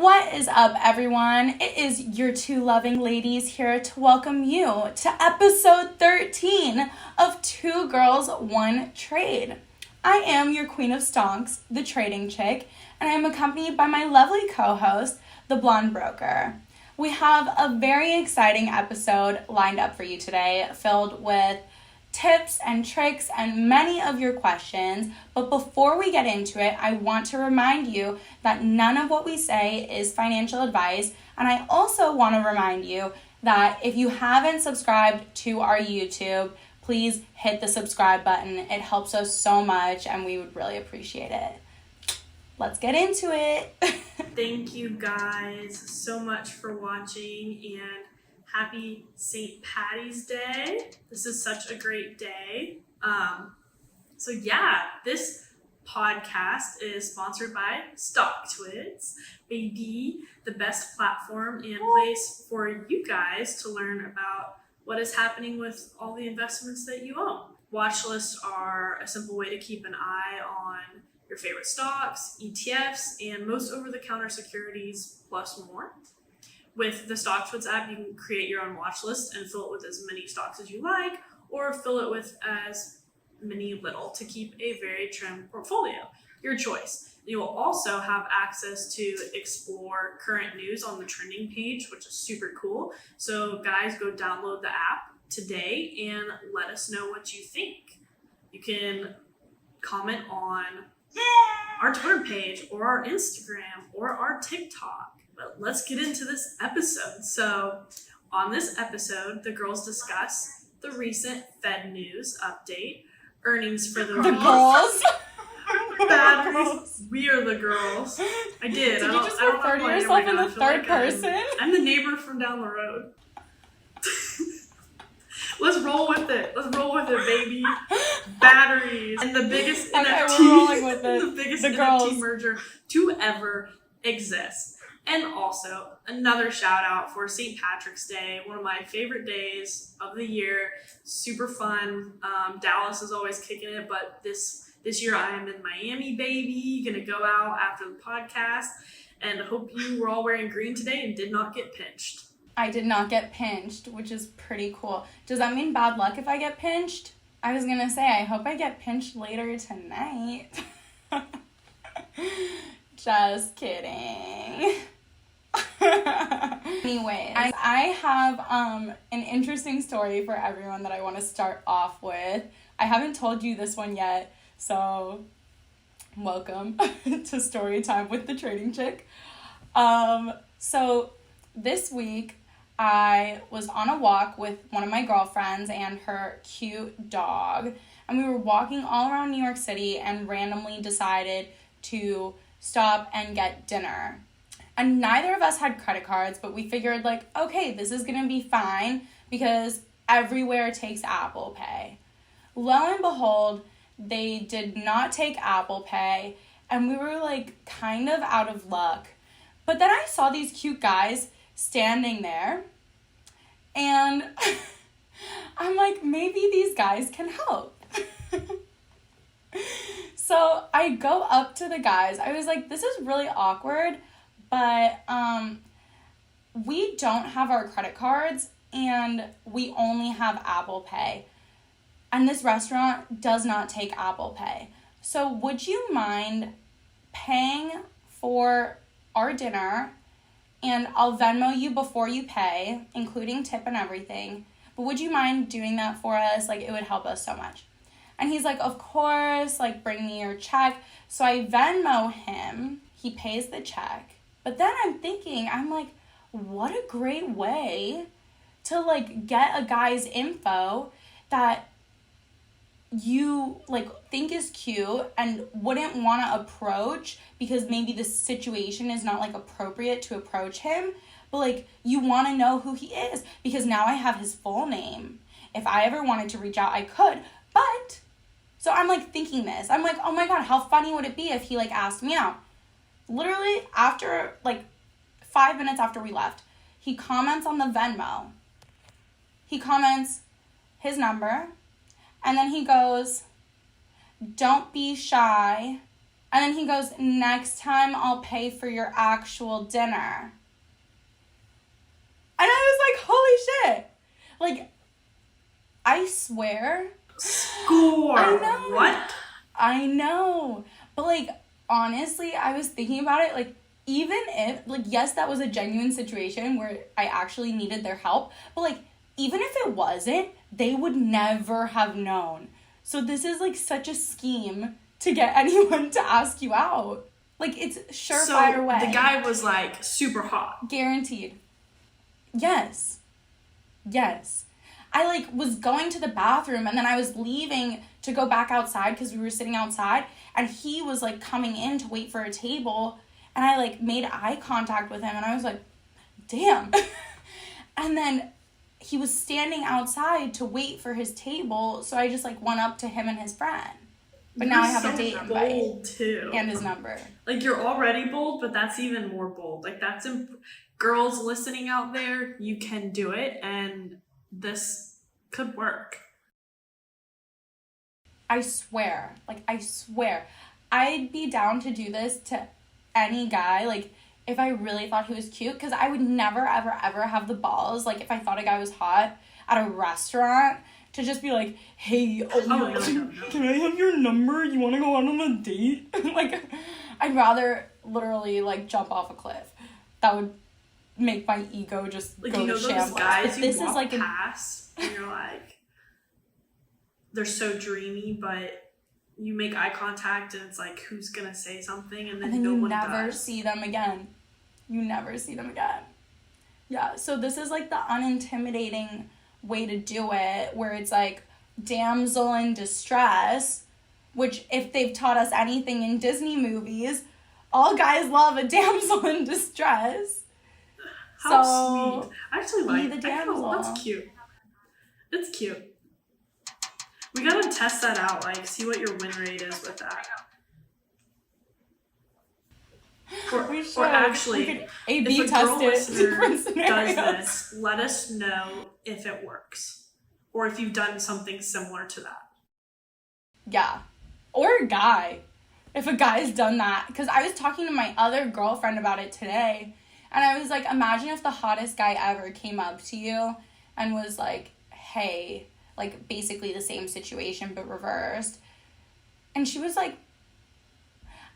What is up, everyone? It is your two loving ladies here to welcome you to episode 13 of Two Girls, One Trade. I am your queen of stonks, the trading chick, and I am accompanied by my lovely co-host, the blonde broker. We have a very exciting episode lined up for you today, filled with tips and tricks and many of your questions. But before we get into it, I want to remind you that none of what we say is financial advice. And I also want to remind you that if you haven't subscribed to our YouTube, please hit the subscribe button. It helps us so much and we would really appreciate it. Let's get into it. Thank you guys so much for watching, and happy St. Patty's Day. This is such a great day. This podcast is sponsored by StockTwits, baby, the best platform and place for you guys to learn about what is happening with all the investments that you own. Watch lists are a simple way to keep an eye on your favorite stocks, ETFs, and most over-the-counter securities, plus more. With the StockTwits app, you can create your own watch list and fill it with as many stocks as you like, or fill it with as many little to keep a very trim portfolio. Your choice. You will also have access to explore current news on the trending page, which is super cool. So guys, go download the app today and let us know what you think. You can comment on our Twitter page or our Instagram or our TikTok. But let's get into this episode. So on this episode, the girls discuss the recent Fed news update, earnings for the girls. Batteries. We are the girls. I did. Did you just refer to yourself in the third person? I'm the neighbor from down the road. Let's roll with it. Let's roll with it, baby. Batteries. And the biggest NFT. We're rolling with it. The biggest the NFT girls. merger to ever exist. And also, another shout out for St. Patrick's Day, one of my favorite days of the year. Super fun. Dallas is always kicking it, but this year I am in Miami, baby. Gonna go out after the podcast, and hope you were all wearing green today and did not get pinched. I did not get pinched, which is pretty cool. Does that mean bad luck if I get pinched? I was gonna say, I hope I get pinched later tonight. Just kidding. Anyways, I have an interesting story for everyone that I want to start off with. I haven't told you this one yet, so welcome to story time with the trading chick. So this week I was on a walk with one of my girlfriends and her cute dog, and we were walking all around New York City and randomly decided to stop and get dinner. And neither of us had credit cards, but we figured, okay, this is going to be fine because everywhere takes Apple Pay. Lo and behold, they did not take Apple Pay, and we were, kind of out of luck. But then I saw these cute guys standing there, and I'm like, maybe these guys can help. So I go up to the guys. I was like, this is really awkward. But we don't have our credit cards and we only have Apple Pay. And this restaurant does not take Apple Pay. So would you mind paying for our dinner, and I'll Venmo you before you pay, including tip and everything. But would you mind doing that for us? It would help us so much. And he's like, of course, bring me your check. So I Venmo him. He pays the check. But then I'm like, what a great way to, get a guy's info that you, think is cute and wouldn't want to approach because maybe the situation is not, appropriate to approach him. But, you want to know who he is because now I have his full name. If I ever wanted to reach out, I could. But, so I'm, thinking this. I'm like, oh, my God, how funny would it be if he, asked me out? Literally, after, 5 minutes after we left, he comments on the Venmo. He comments his number, and then he goes, don't be shy, And then he goes, next time I'll pay for your actual dinner. And I was like, holy shit. Like, I swear. Score. I know. What? I know. But, like, honestly, I was thinking about it, like, even if, like, yes, that was a genuine situation where I actually needed their help, but, like, even if it wasn't, they would never have known. So this is, like, such a scheme to get anyone to ask you out. Like, it's surefire way. So the guy was, like, super hot. Guaranteed. Yes. I, like, was going to the bathroom, and then I was leaving to go back outside because we were sitting outside, and he was, like, coming in to wait for a table, and I, like, made eye contact with him, and I was like, damn. And then he was standing outside to wait for his table, so I just, like, went up to him and his friend. But now I have a date invite. Bold too. And his number. Like, you're already bold, but that's even more bold. Like, that's girls listening out there, you can do it, and this could work. I swear. I'd be down to do this to any guy, like, if I really thought he was cute, because I would never, ever, ever have the balls, like, if I thought a guy was hot at a restaurant, to just be like, hey, No. Can I have your number? You want to go out on a date? Like, I'd rather literally, like, jump off a cliff. That would make my ego just like, go you know to those shambles. guys But you this walk is like past, and you're like, they're so dreamy, but you make eye contact, and it's like, who's gonna say something? And then no you one never does. see them again. Yeah, so this is like the unintimidating way to do it, where it's like damsel in distress, which if they've taught us anything in Disney movies, all guys love a damsel in distress. How So, sweet. I actually like the damsel. That's cute. It's cute. We gotta test that out, like, see what your win rate is with that. Or actually, we could A/B if a test girl it. listener Different does scenarios. this, let us know if it works. Or if you've done something similar to that. Yeah. Or a guy. If a guy's done that. Because I was talking to my other girlfriend about it today. And I was like, imagine if the hottest guy ever came up to you and was like, hey, like basically the same situation but reversed. And she was like,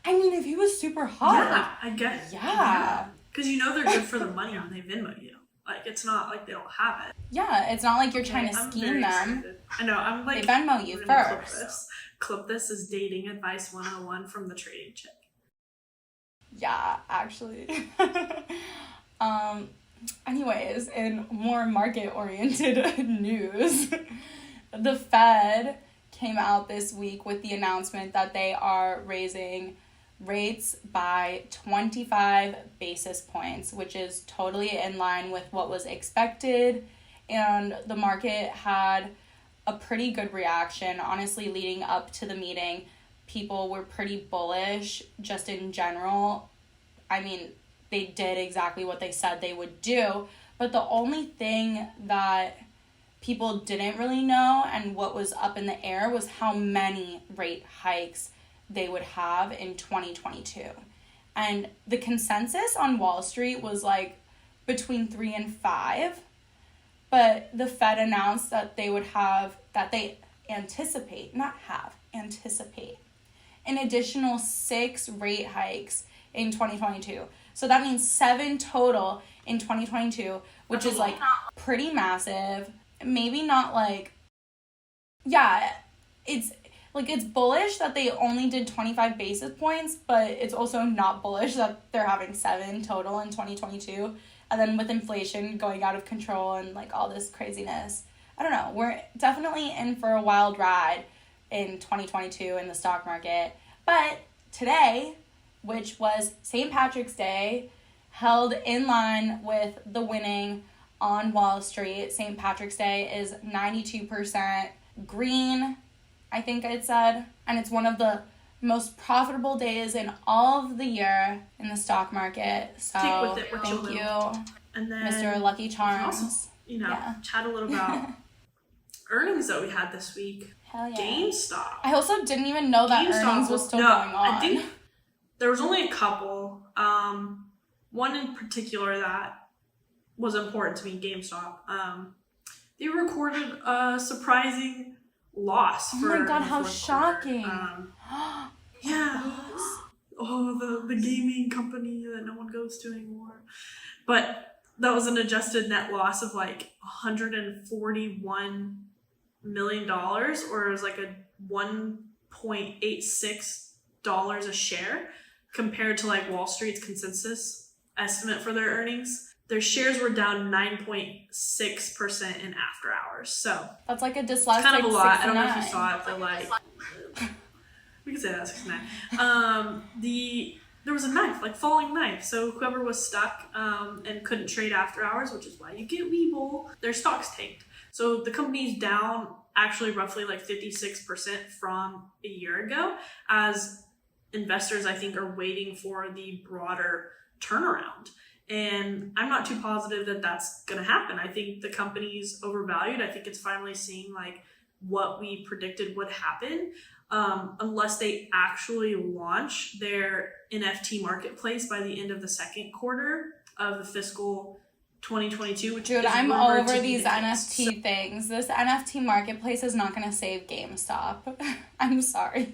I mean, if he was super hot. Yeah, I guess. Yeah. Because you know they're good for the money when they Venmo you. Like, it's not like they don't have it. Yeah, it's not like you're trying to I'm scheme very them. excited. I know, I'm like... They Venmo you we're gonna first. Clip this as dating advice 101 from the trading chick. Yeah, actually. Anyways, in more market-oriented news, the Fed came out this week with the announcement that they are raising rates by 25 basis points, which is totally in line with what was expected, and the market had a pretty good reaction. Honestly, leading up to the meeting, people were pretty bullish just in general. I mean, they did exactly what they said they would do, but the only thing that people didn't really know and what was up in the air was how many rate hikes they would have in 2022. And the consensus on Wall Street was like between 3 and 5, but the Fed announced that they would have, that they anticipate an additional 6 rate hikes in 2022. So that means 7 total in 2022, which is like pretty massive. Maybe not like, yeah, it's like, it's bullish that they only did 25 basis points, but it's also not bullish that they're having 7 total in 2022. And then with inflation going out of control and like all this craziness, I don't know, we're definitely in for a wild ride in 2022 in the stock market. But today, which was St. Patrick's Day, held in line with the winning on Wall Street. St. Patrick's Day is 92% green, I think it said. And it's one of the most profitable days in all of the year in the stock market. So Stick with it, thank you, and then Mr. Lucky we can Charms. also, chat a little about earnings that we had this week. Hell yeah. GameStop. I also didn't even know that earnings was still going on. I think there was only a couple. One in particular that was important to me, GameStop. They recorded a surprising loss. Oh for my god, the how fourth shocking. quarter. Yeah. Oh, the gaming company that no one goes to anymore. But that was an adjusted net loss of like $141 million, or it was like a $1.86 a share compared to like Wall Street's consensus estimate for their earnings. Their shares were down 9.6% in after hours. So that's like a dyslexic kind of a lot. 69. I don't know if you saw it, but like we can say that 69. There was a knife, like falling knife. So whoever was stuck and couldn't trade after hours, which is why you get Webull, their stocks tanked. So the company's down actually roughly like 56% from a year ago, as investors, I think, are waiting for the broader turnaround. And I'm not too positive that that's going to happen. I think the company's overvalued. I think it's finally seeing like what we predicted would happen, unless they actually launch their NFT marketplace by the end of the second quarter of the fiscal 2022. Which Dude, is I'm rumored over to be these the NFT case. things. This NFT marketplace is not going to save GameStop. I'm sorry.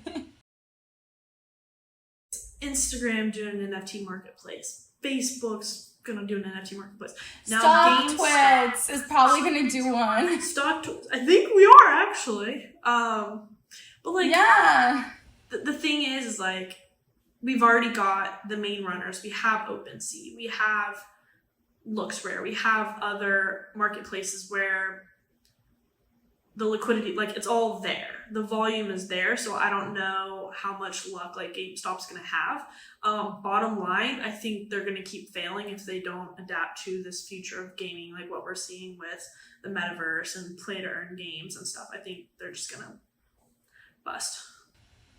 Instagram doing an NFT marketplace. Facebook's gonna do an NFT marketplace. Now StockTwits is probably going to do one. I think we are actually. But like, Yeah. the thing is like, we've already got the main runners. We have OpenSea. We have LooksRare. We have other marketplaces where the liquidity, like, it's all there. The volume is there, so I don't know how much luck like GameStop's gonna have. Bottom line, I think they're gonna keep failing if they don't adapt to this future of gaming, like what we're seeing with the metaverse and play to earn games and stuff. I think they're just gonna bust.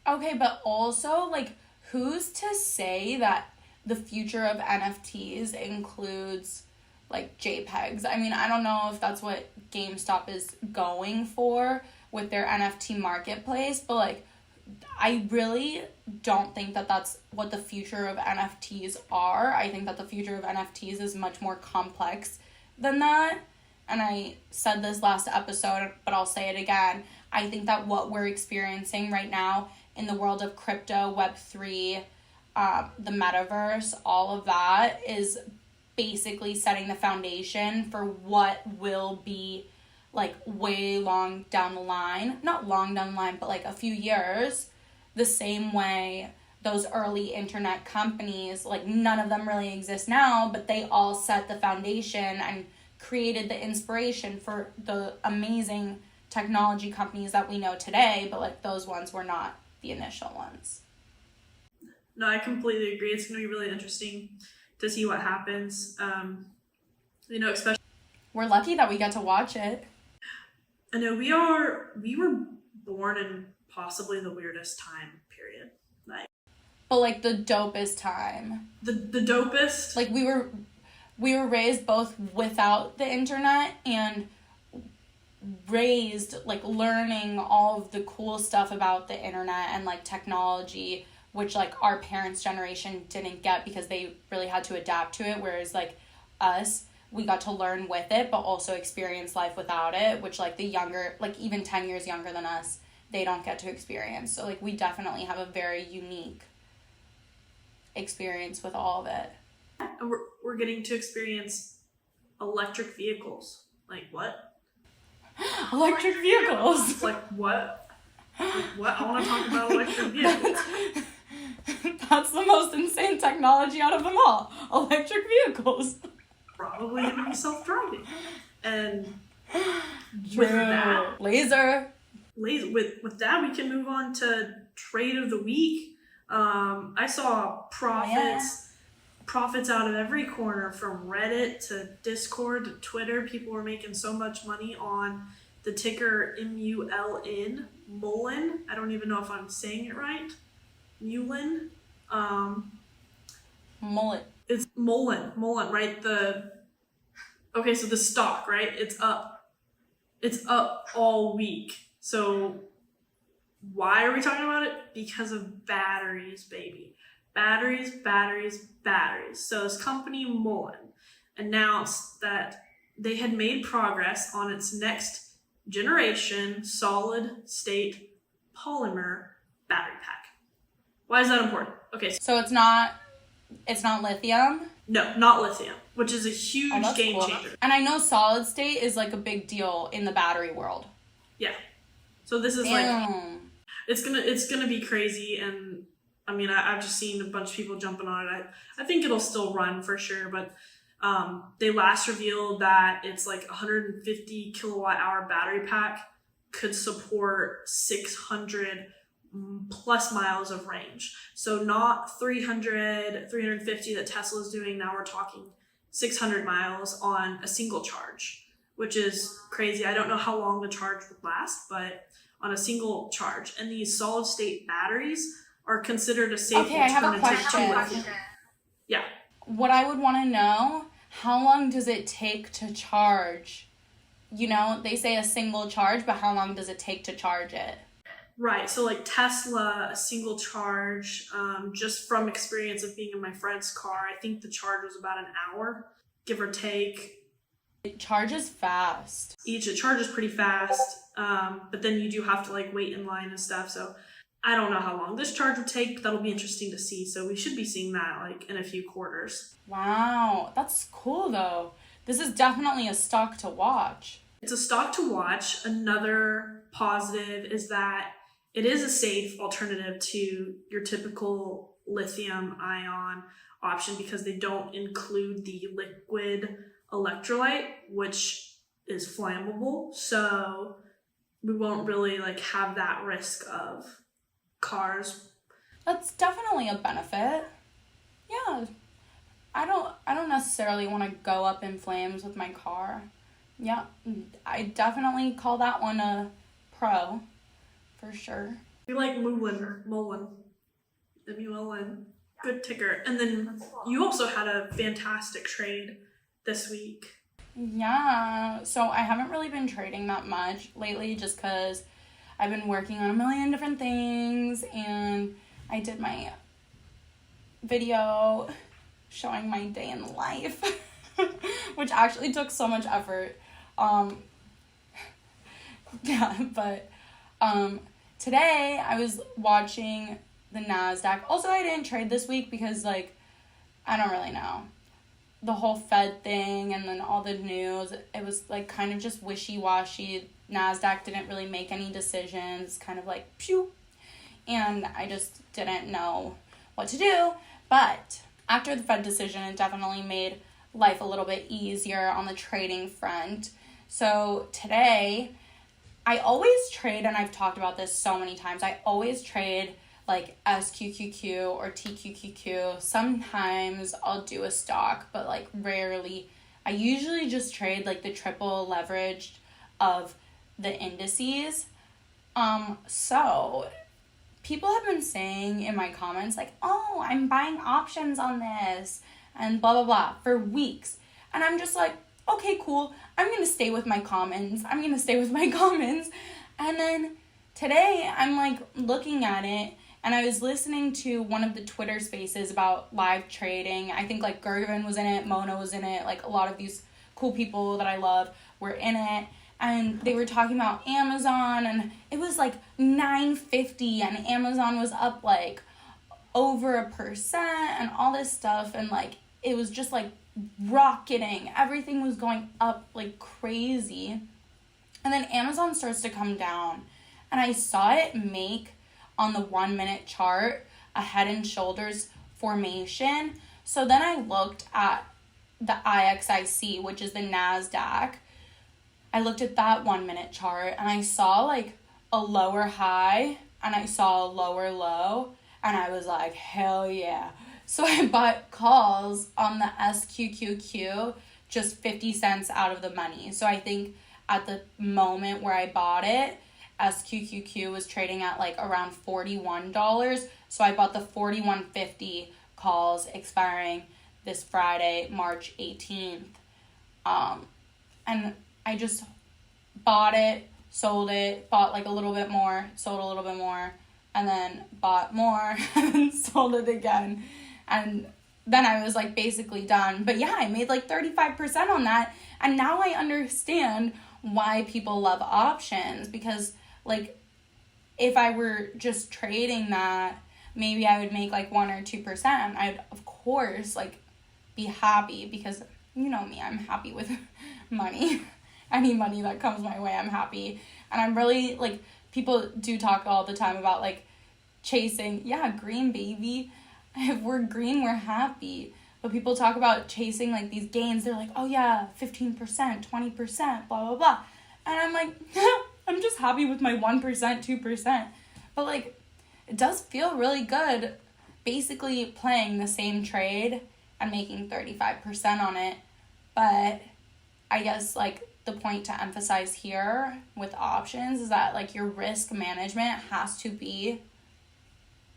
Okay, but also, like, who's to say that the future of NFTs includes, like, JPEGs? I mean, I don't know if that's what GameStop is going for with their NFT marketplace, but, like, I really don't think that that's what the future of NFTs are. I think that the future of NFTs is much more complex than that. And I said this last episode, but I'll say it again. I think that what we're experiencing right now in the world of crypto, Web3, the metaverse, all of that is basically setting the foundation for what will be like way long down the line. Not long down the line, but like a few years. The same way those early internet companies, like none of them really exist now, but they all set the foundation and created the inspiration for the amazing technology companies that we know today, but like those ones were not the initial ones. No, I completely agree. It's going to be really interesting to see what happens. Especially, we're lucky that we get to watch it. I know we were born in possibly the weirdest time period. But like the dopest time. The dopest. Like we were raised both without the internet and raised like learning all of the cool stuff about the internet and like technology, which like our parents' generation didn't get because they really had to adapt to it, whereas like us, we got to learn with it but also experience life without it, which like the younger, like even 10 years younger than us, they don't get to experience. So like we definitely have a very unique experience with all of it. And we're getting to experience electric vehicles. Like what? Electric vehicles. Like what? Like what? I want to talk about electric vehicles. That's the most insane technology out of them all. Electric vehicles. Probably going to be self-driving. And True. with that, with that, we can move on to trade of the week. I saw profits out of every corner, from Reddit to Discord to Twitter. People were making so much money on the ticker MULN, Mullen. I don't even know if I'm saying it right. Mullen. Mullet. It's Mullen, right? So the stock, right? It's up all week. So why are we talking about it? Because of batteries, baby. batteries, batteries, batteries. So this company Mullen announced that they had made progress on its next generation solid state polymer battery pack. Why is that important? Okay, So it's not lithium? no, not lithium, which is a huge game cool. changer. And I know solid state is like a big deal in the battery world. Yeah. So this is Damn. like it's gonna be crazy, and I mean I've just seen a bunch of people jumping on it. I think it'll still run for sure, but they last revealed that it's like 150 kilowatt hour battery pack could support 600 plus miles of range. So not 300, 350 that Tesla's doing. Now we're talking 600 miles on a single charge, which is crazy. I don't know how long the charge would last, but on a single charge. And these solid state batteries are considered a safe Okay, I have a alternative to question. lithium. Yeah. What I would want to know, how long does it take to charge? You know, they say a single charge, but how long does it take to charge it? Right. So like Tesla, a single charge, just from experience of being in my friend's car, I think the charge was about an hour, give or take. It charges fast. It charges pretty fast, but then you do have to like wait in line and stuff. So I don't know how long this charge would take, but that'll be interesting to see. So we should be seeing that like in a few quarters. Wow, that's cool though. This is definitely a stock to watch. It's a stock to watch. Another positive is that it is a safe alternative to your typical lithium ion option because they don't include the liquid electrolyte, which is flammable. So we won't really like have that risk of cars. That's definitely a benefit. Yeah. I don't necessarily want to go up in flames with my car. Yeah, I definitely call that one a pro, for sure. We like Mullen, M-U-L-N. Good ticker. And then you also had a fantastic trade this week. Yeah, so I haven't really been trading that much lately just because I've been working on a million different things, and I did my video showing my day in life, which actually took so much effort. Yeah, but today I was watching the NASDAQ. Also, I didn't trade this week because, like, I don't really know. The whole Fed thing and then all the news, it was, like, kind of just wishy-washy. NASDAQ didn't really make any decisions, kind of like, phew. And I just didn't know what to do. But after the Fed decision, it definitely made life a little bit easier on the trading front. So today, I always trade, and I've talked about this so many times, I always trade like SQQQ or TQQQ. Sometimes I'll do a stock, but like rarely. I usually just trade like the triple leveraged of the indices. So people have been saying in my comments like, oh, I'm buying options on this and blah, blah, blah for weeks. And I'm just like, okay, cool. I'm going to stay with my comments. And then today I'm like looking at it, and I was listening to one of the Twitter spaces about live trading. I think like Gervin was in it, Mona was in it, like a lot of these cool people that I love were in it. And they were talking about Amazon, and it was like $9.50, and Amazon was up like over 1% and all this stuff. And like, it was just like rocketing. Everything was going up like crazy. And then Amazon starts to come down, and I saw it make on the 1 minute chart a head and shoulders formation. So then I looked at the IXIC, which is the NASDAQ. I looked at that 1 minute chart, and I saw like a lower high and I saw a lower low, and I was like, hell yeah. So I bought calls on the SQQQ, just 50 cents out of the money. So I think at the moment where I bought it, SQQQ was trading at like around $41. So I bought the $41.50 calls expiring this Friday, March 18th. And I just bought it, sold it, bought like a little bit more, sold a little bit more, and then bought more and then sold it again. And then I was like basically done. But yeah, I made like 35% on that. And now I understand why people love options, because like if I were just trading that, maybe I would make like 1 or 2%. I'd of course like be happy, because you know me, I'm happy with money. Any money that comes my way, I'm happy. And I'm really like, people do talk all the time about like chasing, yeah, green baby. If we're green, we're happy. But people talk about chasing like these gains. They're like, oh yeah, 15%, 20%, blah, blah, blah. And I'm like, I'm just happy with my 1%, 2%. But like, it does feel really good basically playing the same trade and making 35% on it. But I guess like the point to emphasize here with options is that like your risk management has to be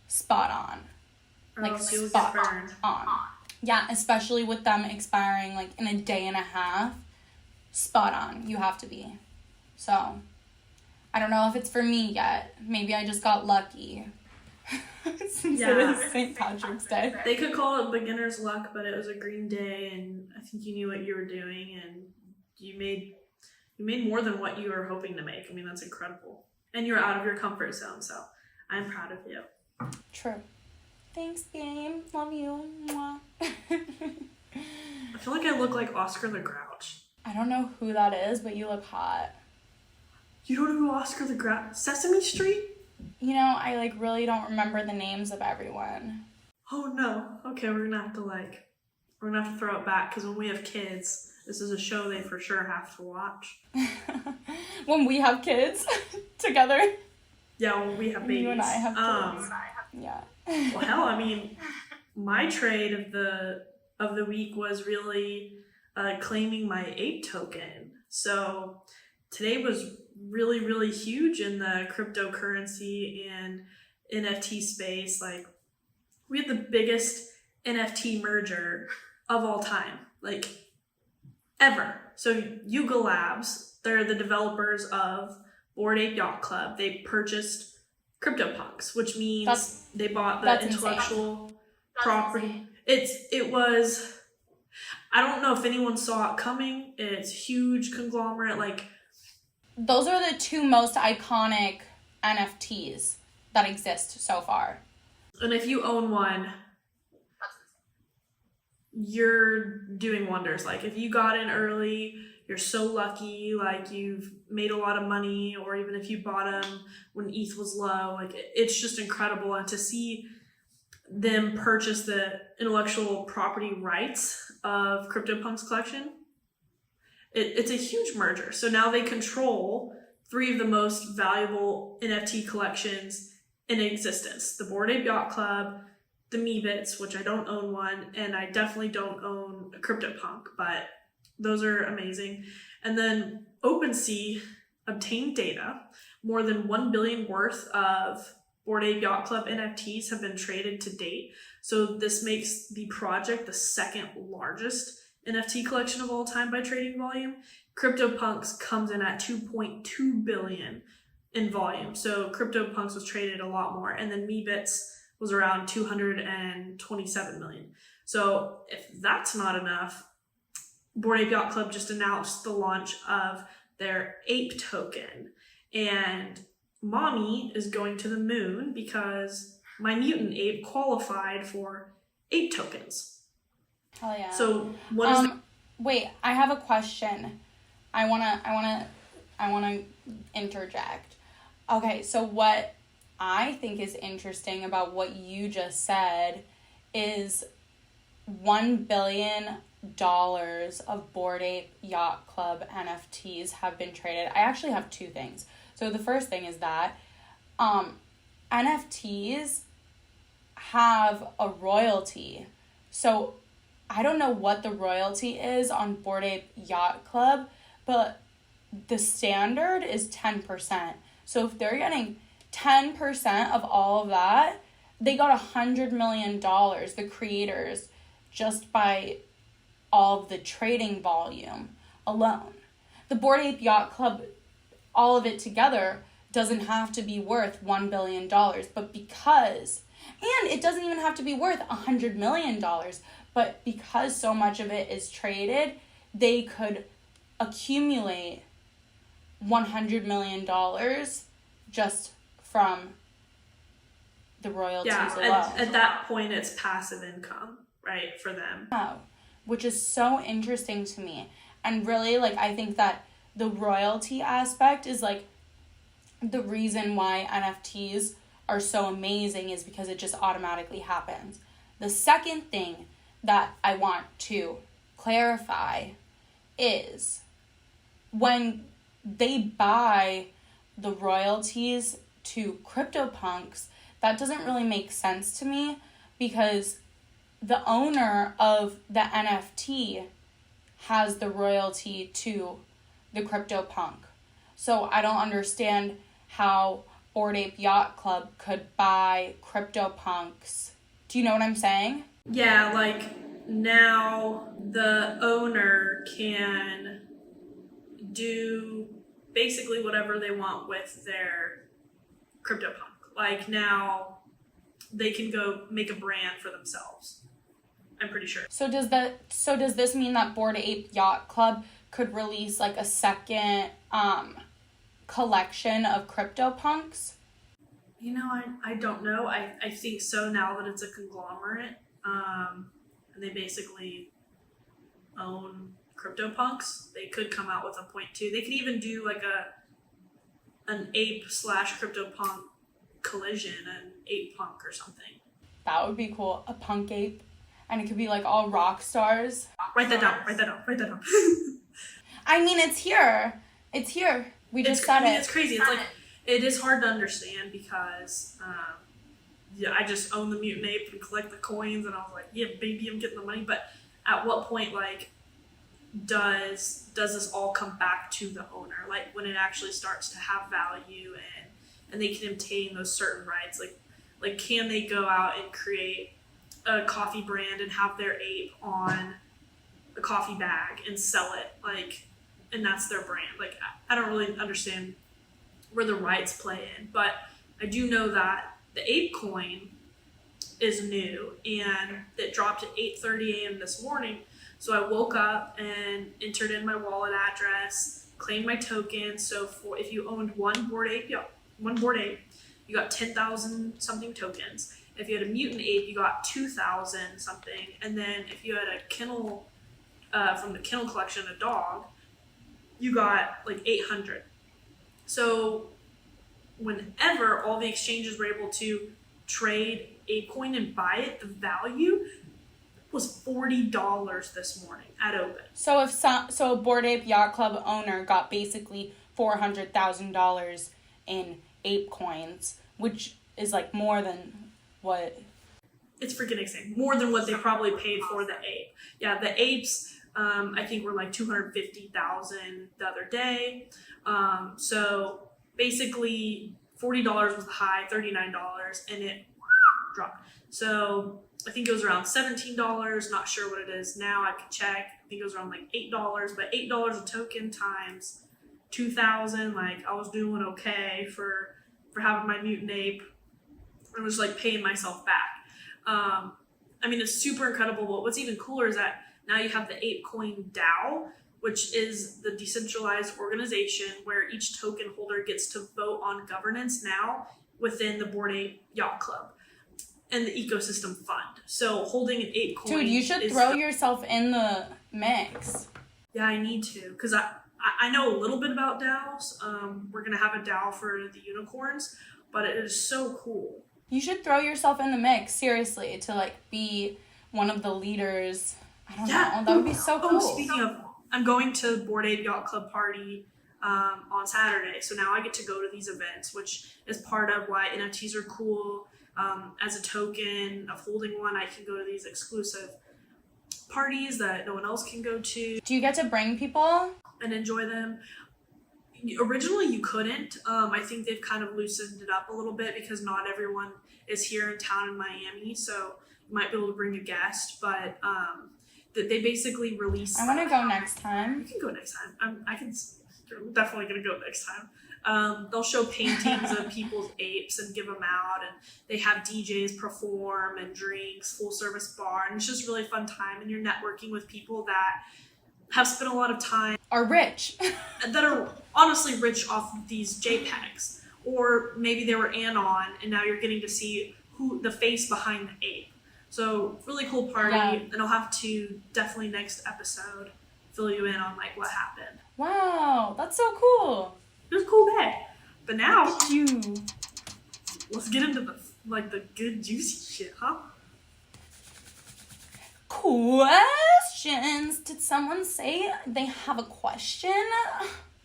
spot on. Like spot on. Yeah, especially with them expiring like in a day and a half. Spot on. You have to be. So, I don't know if it's for me yet. Maybe I just got lucky. Since it is St. Patrick's Day. They could call it beginner's luck, but it was a green day, and I think you knew what you were doing, and you made more than what you were hoping to make. I mean, that's incredible. And you're out of your comfort zone, so I'm proud of you. True. Thanks, game. Love you. Mwah. I feel like I look like Oscar the Grouch. I don't know who that is, but you look hot. You don't know who Oscar the Grouch? Sesame Street? You know, I like really don't remember the names of everyone. Oh no. Okay, we're gonna have to throw it back, because when we have kids, this is a show they for sure have to watch. When we have kids together. Yeah, when we have babies. You and I have kids. Yeah. Well, hell, I mean, my trade of the week was really claiming my Ape token. So today was really, really huge in the cryptocurrency and NFT space. Like, we had the biggest NFT merger of all time, like ever. So Yuga Labs, they're the developers of Bored Ape Yacht Club. They purchased CryptoPunks, which means they bought the intellectual property. It was, I don't know if anyone saw it coming. It's huge conglomerate. Like, those are the two most iconic NFTs that exist so far. And if you own one, you're doing wonders. Like, if you got in early, you're so lucky. Like, you've made a lot of money, or even if you bought them when ETH was low, like, it's just incredible. And to see them purchase the intellectual property rights of CryptoPunks collection, it's a huge merger. So now they control 3 of the most valuable NFT collections in existence: the Bored Ape Yacht Club, the Meebits, which I don't own one, and I definitely don't own a CryptoPunk, but those are amazing. And then OpenSea obtained data. More than 1 billion worth of Bored Ape Yacht Club NFTs have been traded to date. So this makes the project the second largest NFT collection of all time by trading volume. CryptoPunks comes in at 2.2 billion in volume. So CryptoPunks was traded a lot more. And then Meebits was around 227 million. So if that's not enough, Bored Ape Yacht Club just announced the launch of their Ape token. And mommy is going to the moon because my mutant ape qualified for Ape tokens. Hell yeah. So what is wait, I have a question. I wanna interject. Okay, so what I think is interesting about what you just said is $1 billion of Bored Ape Yacht Club NFTs have been traded. I actually have 2 things. So the first thing is that NFTs have a royalty. So I don't know what the royalty is on Bored Ape Yacht Club, but the standard is 10%. So if they're getting 10% of all of that, they got $100 million, the creators, just by all of the trading volume alone. The Bored Ape Yacht Club, all of it together, doesn't have to be worth $1 billion, but because, and it doesn't even have to be worth $100 million, but because so much of it is traded, they could accumulate $100 million just from the royalties alone. At that point, it's passive income, right, for them. Oh, which is so interesting to me. And really, like, I think that the royalty aspect is, like, the reason why NFTs are so amazing is because it just automatically happens. The second thing that I want to clarify is when they buy the royalties to CryptoPunks, that doesn't really make sense to me because the owner of the NFT has the royalty to the CryptoPunk. So I don't understand how Bored Ape Yacht Club could buy CryptoPunks. Do you know what I'm saying? Yeah, like now the owner can do basically whatever they want with their CryptoPunk. Like now they can go make a brand for themselves. I'm pretty sure. So does this mean that Bored Ape Yacht Club could release like a second collection of CryptoPunks? You know, I don't know. I think so now that it's a conglomerate. And they basically own CryptoPunks. They could come out with a point two. They could even do like an ape / CryptoPunk collision, an ape punk or something. That would be cool. A punk ape. And it could be like all rock stars. Write that down. I mean, it's here. We just said it. It's crazy. It's like, it is hard to understand because I just own the mutant ape and collect the coins, and I was like, yeah, baby, I'm getting the money. But at what point, like, does this all come back to the owner? Like, when it actually starts to have value and they can obtain those certain rights, like can they go out and create a coffee brand and have their ape on a coffee bag and sell it, like, and that's their brand? Like, I don't really understand where the rights play in, but I do know that the ape coin is new and it dropped at 8:30 a.m. this morning. So I woke up and entered in my wallet address, claimed my token. So if you owned one Bored Ape, you got 10,000 something tokens. If you had a mutant ape, you got 2,000 something. And then if you had a kennel, from the kennel collection, a dog, you got like 800. So whenever all the exchanges were able to trade ApeCoin and buy it, the value was $40 this morning at open. So a Bored Ape Yacht Club owner got basically $400,000 in ape coins, which is like more than what? It's freaking insane. More than what they probably paid for the ape. Yeah, the apes, I think were like $250,000 the other day. So basically $40 was the high, $39, and it dropped. So I think it was around $17. Not sure what it is now. I could check. I think it was around like $8, but $8 a token times 2,000. Like, I was doing okay for having my mutant ape. I was like paying myself back. I mean, it's super incredible. But what's even cooler is that now you have the ApeCoin DAO, which is the decentralized organization where each token holder gets to vote on governance now within the Bored Ape Yacht Club and the ecosystem fund. So holding an ApeCoin. Dude, you should throw yourself in the mix. Yeah, I need to, because I know a little bit about DAOs. We're gonna have a DAO for the unicorns, but it is so cool. You should throw yourself in the mix, seriously, to like be one of the leaders. I don't know. That would be so cool. Speaking of, I'm going to the Bored Ape Yacht Club party on Saturday. So now I get to go to these events, which is part of why NFTs are cool. As a token of holding one, I can go to these exclusive parties that no one else can go to. Do you get to bring people? And enjoy them. Originally, you couldn't. I think they've kind of loosened it up a little bit because not everyone is here in town in Miami. So you might be able to bring a guest, but they basically release. I want to go next time. You can go next time. I'm definitely going to go next time. They'll show paintings of people's apes and give them out, and they have DJs perform and drinks, full service bar, and it's just really fun time. And you're networking with people that have spent a lot of time, Are rich. that are honestly rich off of these JPEGs, or maybe they were anon, and now you're getting to see who the face behind the ape. So really cool party, and I'll have to definitely next episode fill you in on like what happened. Wow, that's so cool. It was a cool day. But now let's get into the good juicy shit, huh? Questions. Did someone say they have a question?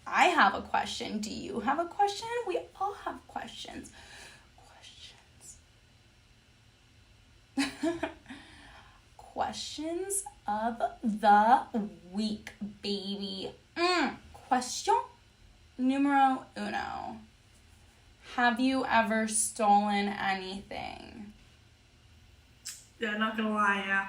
I have a question. Do you have a question? We all have questions. Questions of the week, baby. Question numero uno. Have you ever stolen anything? Yeah, not gonna lie, yeah.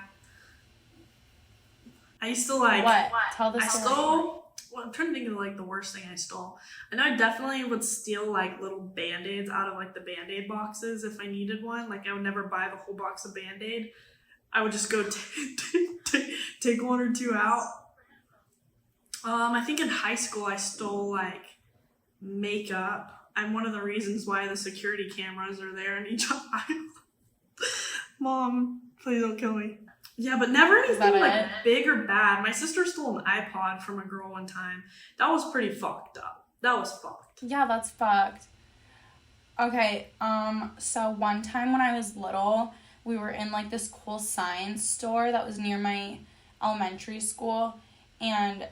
I used to like... What? Tell the I story. stole... Well, I'm trying to think of like the worst thing I stole. And I definitely would steal like little Band-Aids out of like the Band-Aid boxes if I needed one. Like I would never buy the whole box of Band-Aid. I would just go take one or two out. I think in high school I stole like makeup. I'm one of the reasons why the security cameras are there in each aisle. Mom, please don't kill me. Yeah, but never anything like big or bad. My sister stole an iPod from a girl one time. That was pretty fucked up. That was fucked. Yeah, that's fucked. Okay, so one time when I was little, we were in like this cool science store that was near my elementary school, and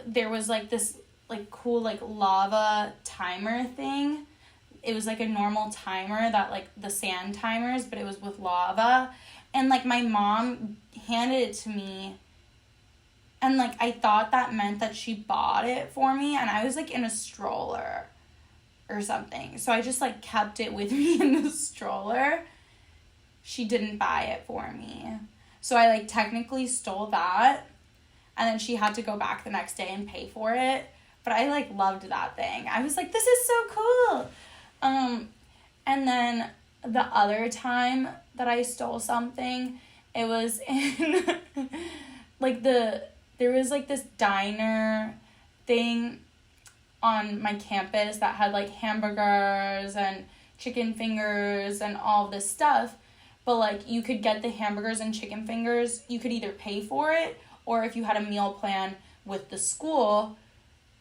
there was like this like cool like lava timer thing. It was like a normal timer that like the sand timers, but it was with lava. And like my mom handed it to me, and like I thought that meant that she bought it for me, and I was like in a stroller or something. So I just like kept it with me in the stroller. She didn't buy it for me. So I like technically stole that, and then she had to go back the next day and pay for it. But I like loved that thing. I was like, this is so cool. And then the other time that I stole something, it was in like there was like this diner thing on my campus that had like hamburgers and chicken fingers and all this stuff. But like you could get the hamburgers and chicken fingers, you could either pay for it, or if you had a meal plan with the school,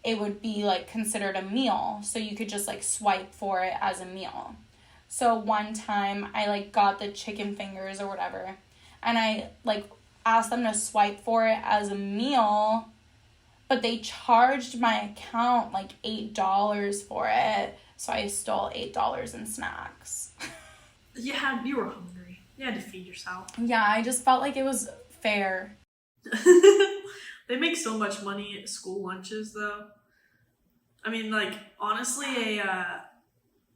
it would be like considered a meal. So you could just like swipe for it as a meal. So one time I like got the chicken fingers or whatever, and I like asked them to swipe for it as a meal, but they charged my account like $8 for it. So I stole $8 in snacks. Yeah, you were hungry. You had to feed yourself. Yeah, I just felt like it was fair. They make so much money at school lunches though. I mean, like honestly,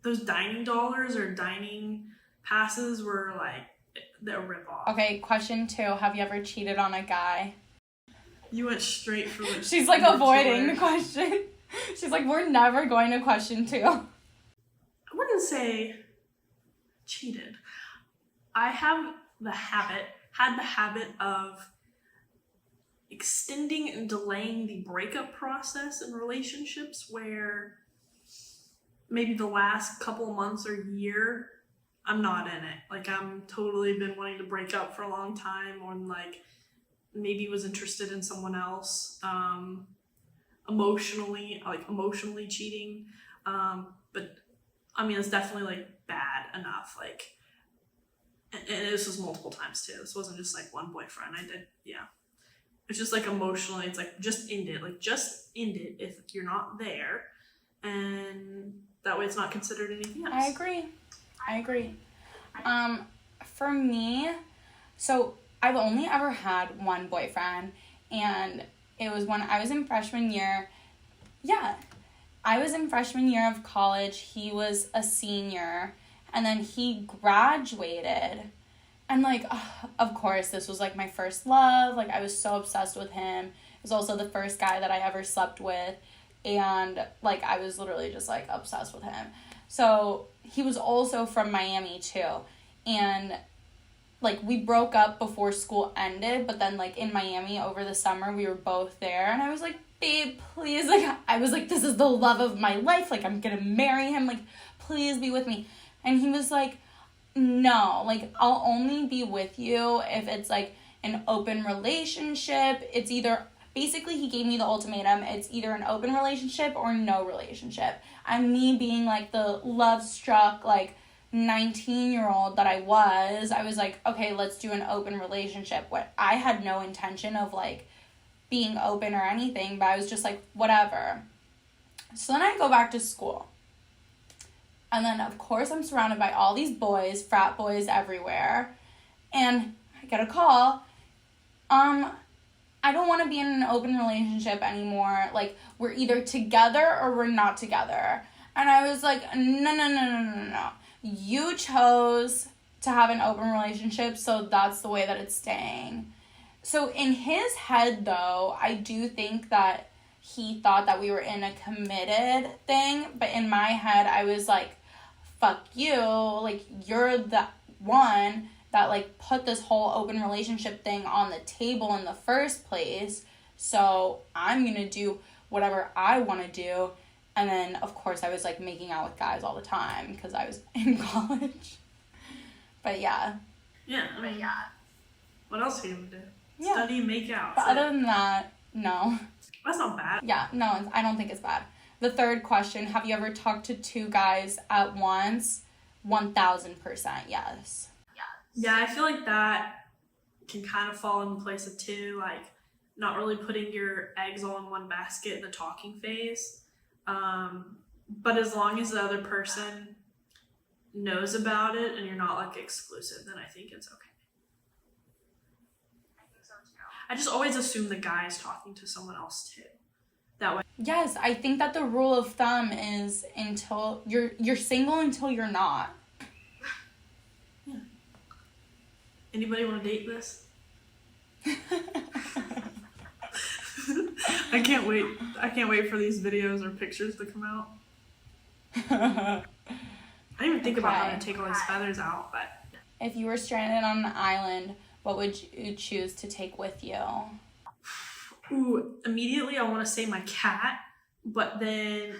those dining dollars or dining passes were like the ripoff. Okay, question 2. Have you ever cheated on a guy? You went straight for the... She's like avoiding the question. She's like, we're never going to question 2. I wouldn't say cheated. I had the habit of extending and delaying the breakup process in relationships where maybe the last couple of months or year, I'm not in it. Like, I'm totally been wanting to break up for a long time, or like maybe was interested in someone else, emotionally cheating. But I mean, it's definitely like bad enough. Like, and this was multiple times too. This wasn't just like one boyfriend. It's just like emotionally, it's like just end it. Like, just end it if you're not there, and that way it's not considered anything else. I agree. For me, so I've only ever had one boyfriend, and it was when I was in freshman year. Yeah, I was in freshman year of college. He was a senior, and then he graduated. And like, of course, this was like my first love. Like, I was so obsessed with him. It was also the first guy that I ever slept with. and like I was literally just like obsessed with him. So he was also from Miami too, and like we broke up before school ended, but then like in Miami over the summer we were both there, and I was like, babe, please, like I was like, this is the love of my life, like I'm gonna marry him, like please be with me. And he was like, no, like I'll only be with you if it's like an open relationship. It's either, basically he gave me the ultimatum, it's either an open relationship or no relationship. And me being like the love struck like 19-year-old that I was like, okay, let's do an open relationship. What I had no intention of like being open or anything, but I was just like, whatever. So then I go back to school. And then of course I'm surrounded by all these boys, frat boys everywhere. And I get a call. I don't want to be in an open relationship anymore. Like, we're either together or we're not together. And I was like, no. You chose to have an open relationship, so that's the way that it's staying. So in his head, though, I do think that he thought that we were in a committed thing. But in my head, I was like, fuck you. Like, you're the one that like put this whole open relationship thing on the table in the first place. So I'm gonna do whatever I want to do. And then of course I was like making out with guys all the time because I was in college. But yeah. Yeah, I mean, what else are you gonna do? Yeah. Study, make out. But other than that, no. That's not bad. Yeah, no, I don't think it's bad. The third question, have you ever talked to two guys at once? 1000% yes. Yeah, I feel like that can kind of fall in place of two, like not really putting your eggs all in one basket in the talking phase. But as long as the other person knows about it and you're not like exclusive, then I think it's okay. I think so too. I just always assume the guy's talking to someone else too. That way. Yes, I think that the rule of thumb is until you're single until you're not. Yeah. Anybody want to date this? I can't wait for these videos or pictures to come out. I didn't even think about how to take all these feathers out, but If you were stranded on an island, what would you choose to take with you? ooh, immediately I want to say my cat, but then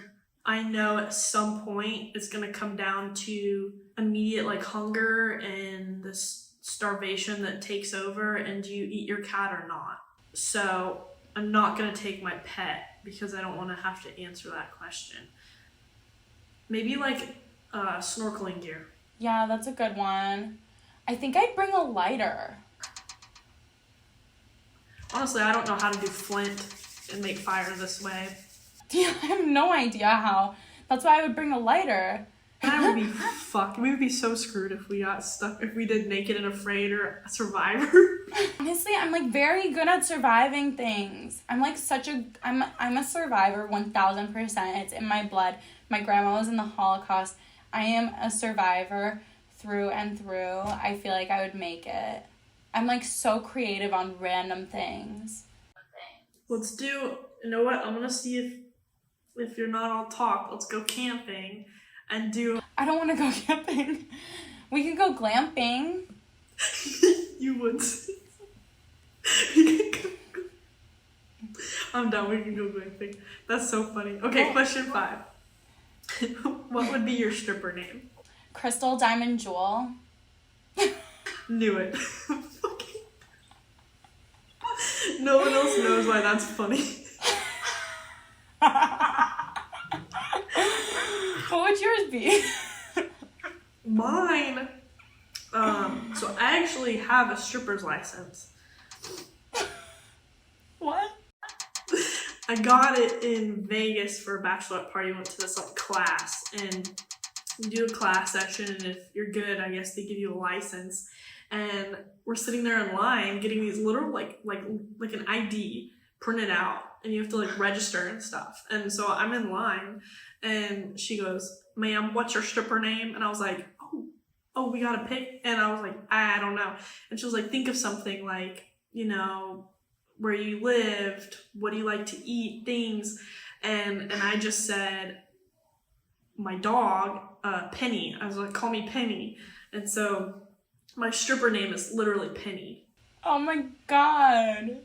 I know at some point it's gonna come down to immediate like hunger and this starvation that takes over, and do you eat your cat or not? So I'm not gonna take my pet because I don't want to have to answer that question. Maybe like snorkeling gear. Yeah, that's a good one. I think I'd bring a lighter. Honestly, I don't know how to do flint and make fire this way. Yeah, I have no idea how. That's why I would bring a lighter. I would be fucked. We would be so screwed if we got stuck, if we did Naked and Afraid or Survivor. Honestly, I'm like very good at surviving things. I'm like I'm a survivor 1000%. It's in my blood. My grandma was in the Holocaust. I am a survivor through and through. I feel like I would make it. I'm like so creative on random things. Let's do, you know what? I'm gonna see if you're not all talk, let's go camping and do. I don't want to go camping. We could go glamping. You would. I'm done. We can go glamping. That's so funny. Okay, question 5. What would be your stripper name? Crystal Diamond Jewel. Knew it. No one else knows why that's funny. What would yours be? Mine. So I actually have a stripper's license. What? I got it in Vegas for a bachelorette party. Went to this like class, and you do a class session, and if you're good, I guess they give you a license. And we're sitting there in line getting these little like an ID printed out, and you have to like register and stuff. And so I'm in line, and she goes, "Ma'am, what's your stripper name?" And I was like, oh, we gotta pick. And I was like, I don't know. And she was like, think of something like, you know, where you lived, what do you like to eat, things. and I just said my dog, Penny. I was like, call me Penny. And so my stripper name is literally Penny. Oh my god.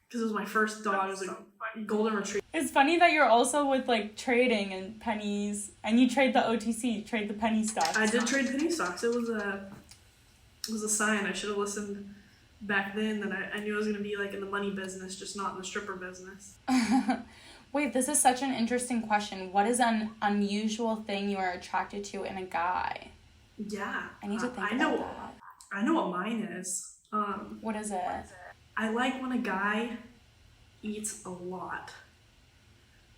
Because it was my first dog. It was a golden retriever. It's funny that you're also with like trading and pennies, and you trade the OTC, you trade the penny stocks. I did trade penny stocks. It was a sign. I should have listened back then that I knew I was going to be like in the money business, just not in the stripper business. Wait, this is such an interesting question. What is an unusual thing you are attracted to in a guy? Yeah. I need to think about that. I know what mine is. What is it? I like when a guy eats a lot.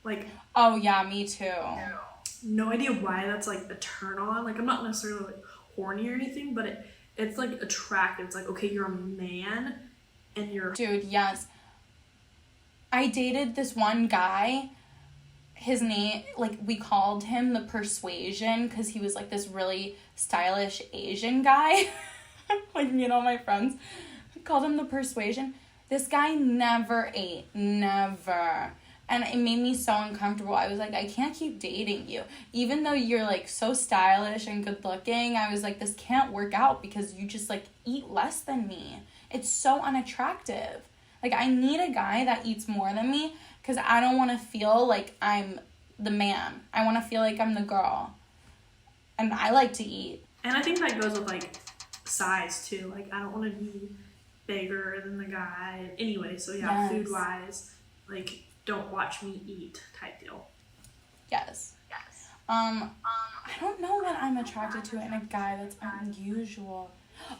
Like, oh yeah, me too. No idea why that's like a turn on. Like, I'm not necessarily like horny or anything, but it's like attractive. It's like, okay, you're a man and you're... Dude, yes. I dated this one guy. His name, like, we called him the Persuasion because he was like this really stylish Asian guy. Like, me and all my friends called him the Persuasion. This guy never ate. Never. And it made me so uncomfortable. I was like, I can't keep dating you. Even though you're, like, so stylish and good looking, I was like, this can't work out because you just, like, eat less than me. It's so unattractive. Like, I need a guy that eats more than me because I don't want to feel like I'm the man. I want to feel like I'm the girl. And I like to eat. And I think that goes with, like, size, too. Like, I don't want to be bigger than the guy. Anyway, so, yeah, yes. Food-wise, like... don't watch me eat type deal. Yes. I don't know what I'm attracted to in a guy that's unusual.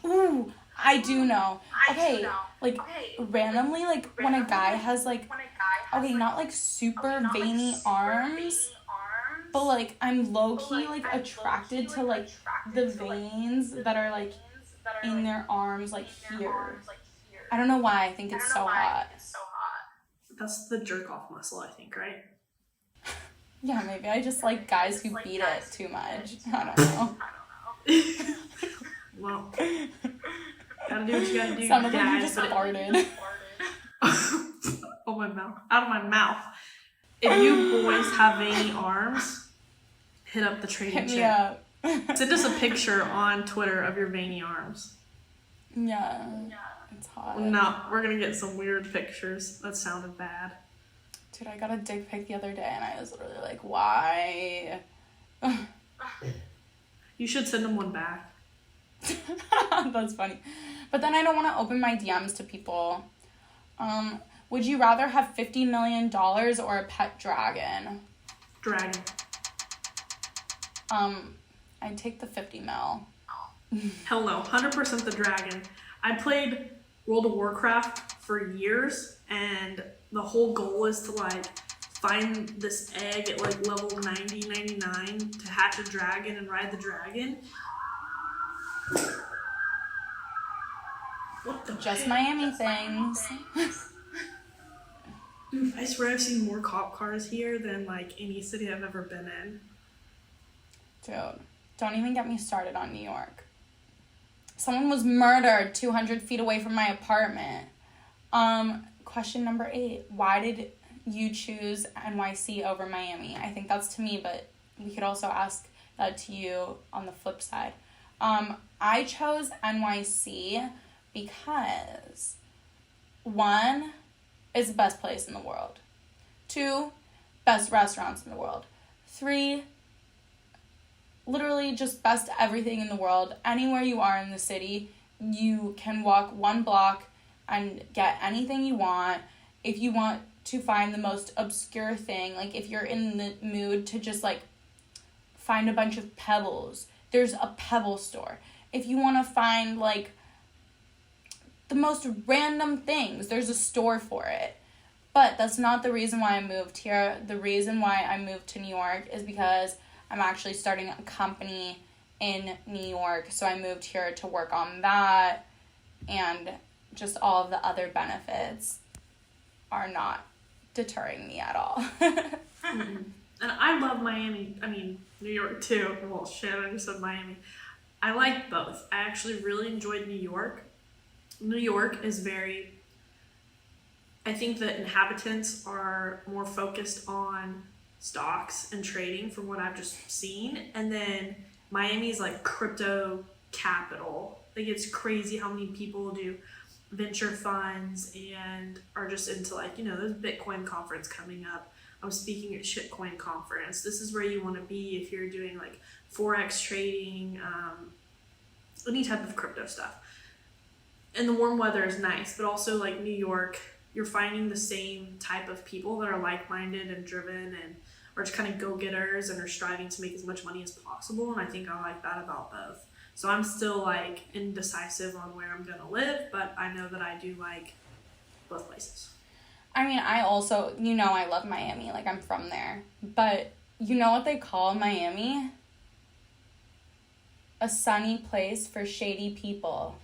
Ooh, I do know. Okay, like, randomly, like, when a guy has, like, okay, not, like, super veiny arms, but, like, I'm low-key, like, attracted to, like, the veins that are, like, in their arms, like, here. I don't know why I think it's so hot. That's the jerk-off muscle, I think, right? Yeah, maybe I just like guys who beat it too much. I don't know. Well, gotta do what you gotta do. Sounded like you just farted. Oh, my mouth. Out of my mouth. If you boys have veiny arms, hit up the trading Hit me up. Send us a picture on Twitter of your veiny arms. Yeah. It's hot. No, we're gonna get some weird pictures. That sounded bad. Dude, I got a dick pic the other day and I was literally like, why? You should send them one back. That's funny. But then I don't want to open my DMs to people. Would you rather have $50 million or a pet dragon? Dragon. I'd take the 50 mil. Hell no, 100% the dragon. I played World of Warcraft for years, and the whole goal is to, like, find this egg at, like, level 90, 99 to hatch a dragon and ride the dragon. What the Just heck? Miami things. Dude, I swear I've seen more cop cars here than, like, any city I've ever been in. Dude, don't even get me started on New York. Someone was murdered 200 feet away from my apartment. Question number 8. Why did you choose NYC over Miami? I think that's to me, but we could also ask that to you on the flip side. I chose NYC because 1, it's the best place in the world. 2, best restaurants in the world. 3, literally just best everything in the world. Anywhere you are in the city, you can walk 1 block and get anything you want. If you want to find the most obscure thing, like if you're in the mood to just like find a bunch of pebbles, there's a pebble store. If you want to find like the most random things, there's a store for it. But that's not the reason why I moved here. The reason why I moved to New York is because I'm actually starting a company in New York, so I moved here to work on that, and just all of the other benefits are not deterring me at all. Mm-hmm. And I love Miami. I mean, New York too. Well, shit, I just said Miami. I like both. I actually really enjoyed New York. New York is very I think the inhabitants are more focused on stocks and trading from what I've just seen. And then Miami is like crypto capital. Like it's crazy how many people do venture funds and are just into like, there's Bitcoin conference coming up. I'm speaking at Shitcoin conference. This is where you want to be if you're doing like Forex trading, any type of crypto stuff. And the warm weather is nice, but also like New York, you're finding the same type of people that are like-minded and driven and are just kind of go-getters and are striving to make as much money as possible. And I think I like that about both. So I'm still like indecisive on where I'm gonna live, but I know that I do like both places. I mean, I also, I love Miami. Like, I'm from there. But you know what they call Miami? A sunny place for shady people.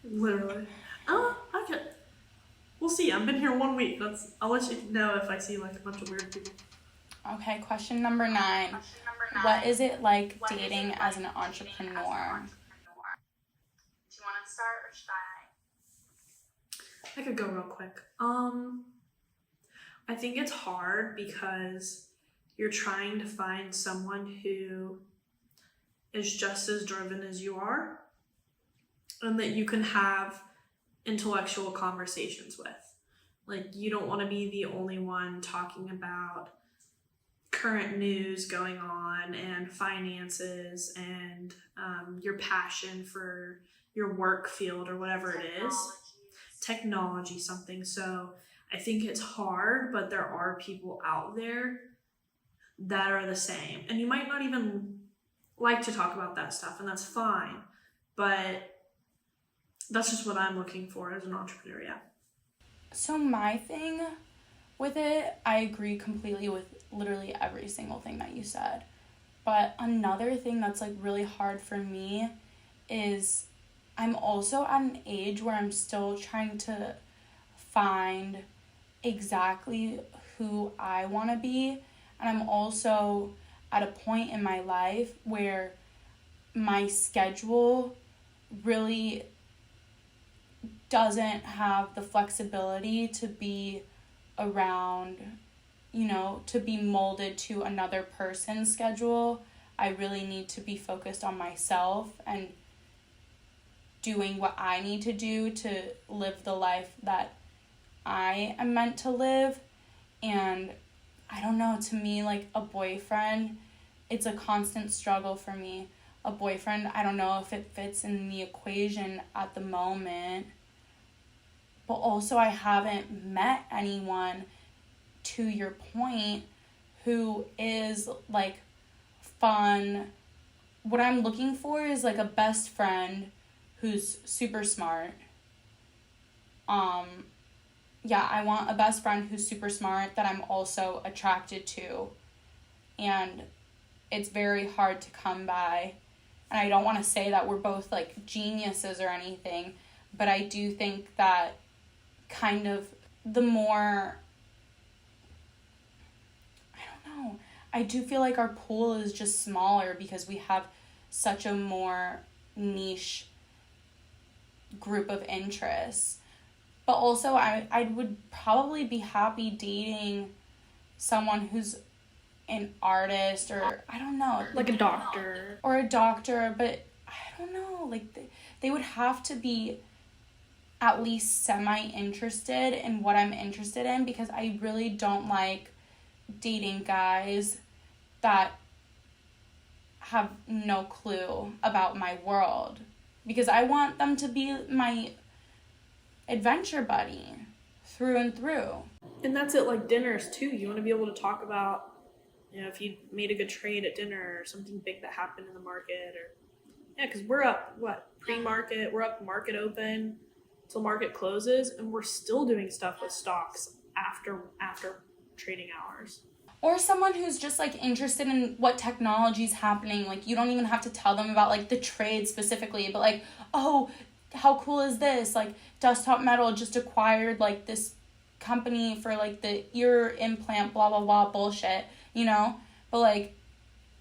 Literally. Oh, okay. We'll see. I've been here 1 week. I'll let you know if I see like a bunch of weird people. Okay, question number 9. What is it like dating as an entrepreneur? Do you want to start or should I could go real quick. I think it's hard because you're trying to find someone who is just as driven as you are and that you can have intellectual conversations with. Like, you don't want to be the only one talking about current news going on and finances and your passion for your work field or whatever it is. Technology, something. So I think it's hard, but there are people out there that are the same. And you might not even like to talk about that stuff, and that's fine. But that's just what I'm looking for as an entrepreneur, yeah. So my thing with it, I agree completely with literally every single thing that you said. But another thing that's like really hard for me is I'm also at an age where I'm still trying to find exactly who I want to be. And I'm also at a point in my life where my schedule really doesn't have the flexibility to be around, to be molded to another person's schedule. I really need to be focused on myself and doing what I need to do to live the life that I am meant to live. And I don't know, to me, like a boyfriend, it's a constant struggle for me. A boyfriend, I don't know if it fits in the equation at the moment. But also I haven't met anyone, to your point, who is like fun. What I'm looking for is like a best friend who's super smart. I want a best friend who's super smart that I'm also attracted to. And it's very hard to come by. And I don't want to say that we're both like geniuses or anything, but I do think that kind of the more, I do feel like our pool is just smaller because we have such a more niche group of interests. But also I would probably be happy dating someone who's an artist or I don't know. Like a doctor. Or a doctor, but I don't know. Like they would have to be at least semi-interested in what I'm interested in, because I really don't like dating guys that have no clue about my world, because I want them to be my adventure buddy through and through. And that's at like dinners too. You want to be able to talk about, if you made a good trade at dinner or something big that happened in the market, or because we're up pre-market, we're up market open till market closes, and we're still doing stuff with stocks after trading hours. Or someone who's just like interested in what technology is happening. Like, you don't even have to tell them about like the trade specifically, but like, oh, how cool is this? Like, Desktop Metal just acquired like this company for like the ear implant, blah blah blah bullshit, But like,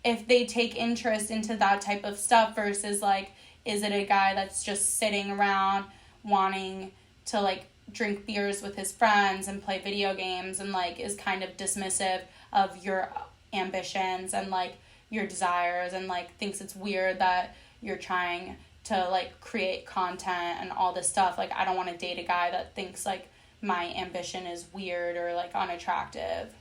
if they take interest into that type of stuff versus like Is it a guy that's just sitting around wanting to, like, drink beers with his friends and play video games and, like, is kind of dismissive of your ambitions and, like, your desires and, like, thinks it's weird that you're trying to, like, create content and all this stuff. Like, I don't want to date a guy that thinks, like, my ambition is weird or, like, unattractive.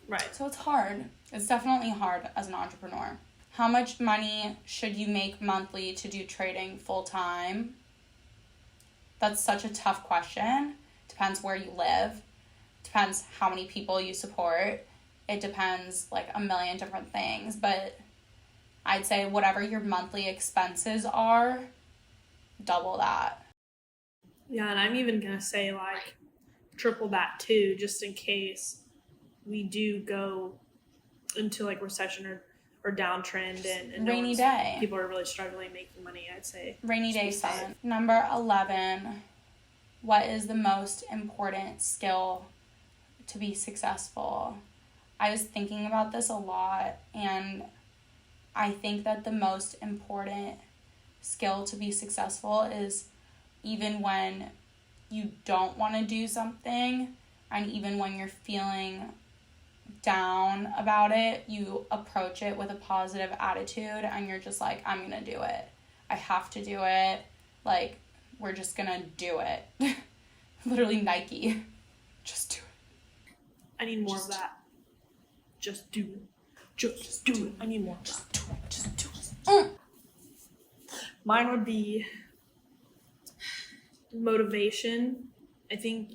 Right. So it's hard. It's definitely hard as an entrepreneur. How much money should you make monthly to do trading full time? That's such a tough question. Depends where you live. Depends how many people you support. It depends, like, a million different things. But I'd say whatever your monthly expenses are, double that. Yeah, and I'm even going to say, like, triple that too, just in case we do go into, like, recession or downtrend and rainy day. People are really struggling making money, I'd say. Rainy day fun. Number 11, what is the most important skill to be successful? I was thinking about this a lot, and I think that the most important skill to be successful is even when you don't want to do something, and even when you're feeling down about it, you approach it with a positive attitude, and you're just like, I'm gonna do it. I have to do it. Like, we're just gonna do it. Literally Nike. Just do it. I need more of that. Just do it. Just do it. I need more of that. Just do it. Mine would be motivation. I think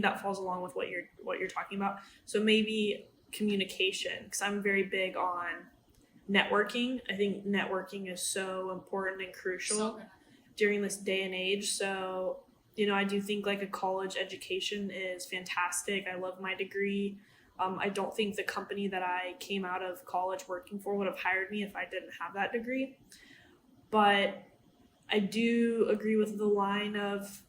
that falls along with what you're talking about. So maybe communication, because I'm very big on networking. I think networking is so important and crucial during this day and age. So, I do think, like, a college education is fantastic. I love my degree. I don't think the company that I came out of college working for would have hired me if I didn't have that degree. But I do agree with the line of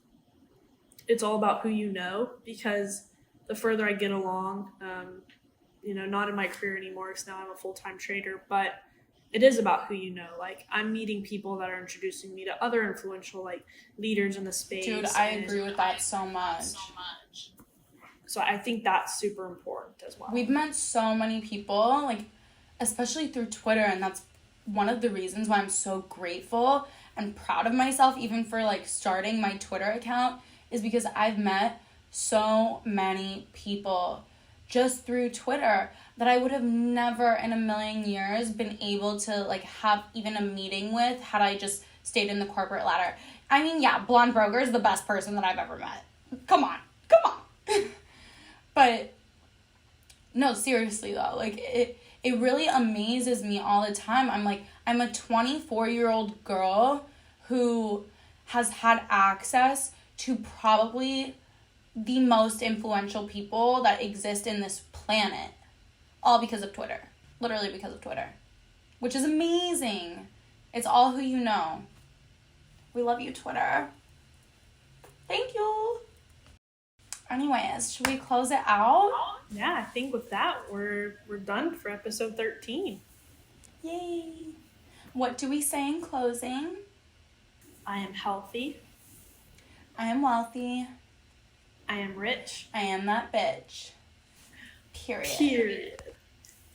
it's all about who you know, because the further I get along, not in my career anymore because now I'm a full-time trader, but it is about who you know. Like, I'm meeting people that are introducing me to other influential, like, leaders in the space. Dude, I agree with that so much. So I think that's super important as well. We've met so many people, like, especially through Twitter, and that's one of the reasons why I'm so grateful and proud of myself, even for, like, starting my Twitter account, is because I've met so many people just through Twitter that I would have never in a million years been able to, like, have even a meeting with had I just stayed in the corporate ladder. I mean, yeah, Blonde Broker is the best person that I've ever met. Come on. But no, seriously though, like, it really amazes me all the time. I'm like, I'm a 24-year-old girl who has had access to probably the most influential people that exist in this planet, all because of Twitter. Literally because of Twitter, which is amazing. It's all who you know. We love you, Twitter. Thank you. Anyways, should we close it out? Yeah, I think with that, we're done for episode 13. Yay. What do we say in closing? I am healthy. I am wealthy. I am rich. I am that bitch. Period.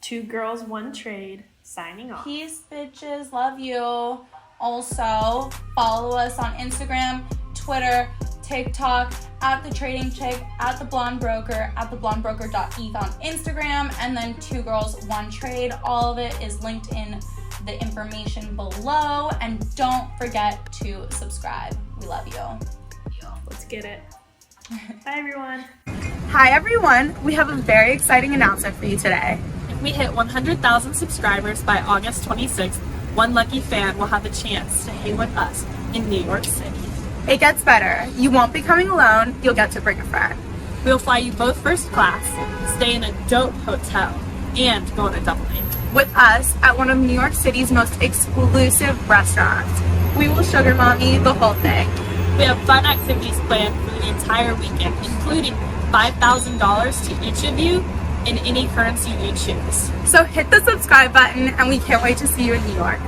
2 girls, 1 trade. Signing off. Peace, bitches. Love you. Also, follow us on Instagram, Twitter, TikTok, at The Trading Chick, at The Blonde Broker, at theblondebroker.eth on Instagram, and then 2 girls, 1 trade. All of it is linked in the information below, and don't forget to subscribe. We love you. Let's get it. Bye, everyone. Hi, everyone. We have a very exciting announcement for you today. If we hit 100,000 subscribers by August 26th, one lucky fan will have a chance to hang with us in New York City. It gets better. You won't be coming alone. You'll get to bring a friend. We'll fly you both first class, stay in a dope hotel, and go on a double date. With us at one of New York City's most exclusive restaurants. We will sugar mommy the whole thing. We have fun activities planned for the entire weekend, including $5,000 to each of you in any currency you choose. So hit the subscribe button, and we can't wait to see you in New York.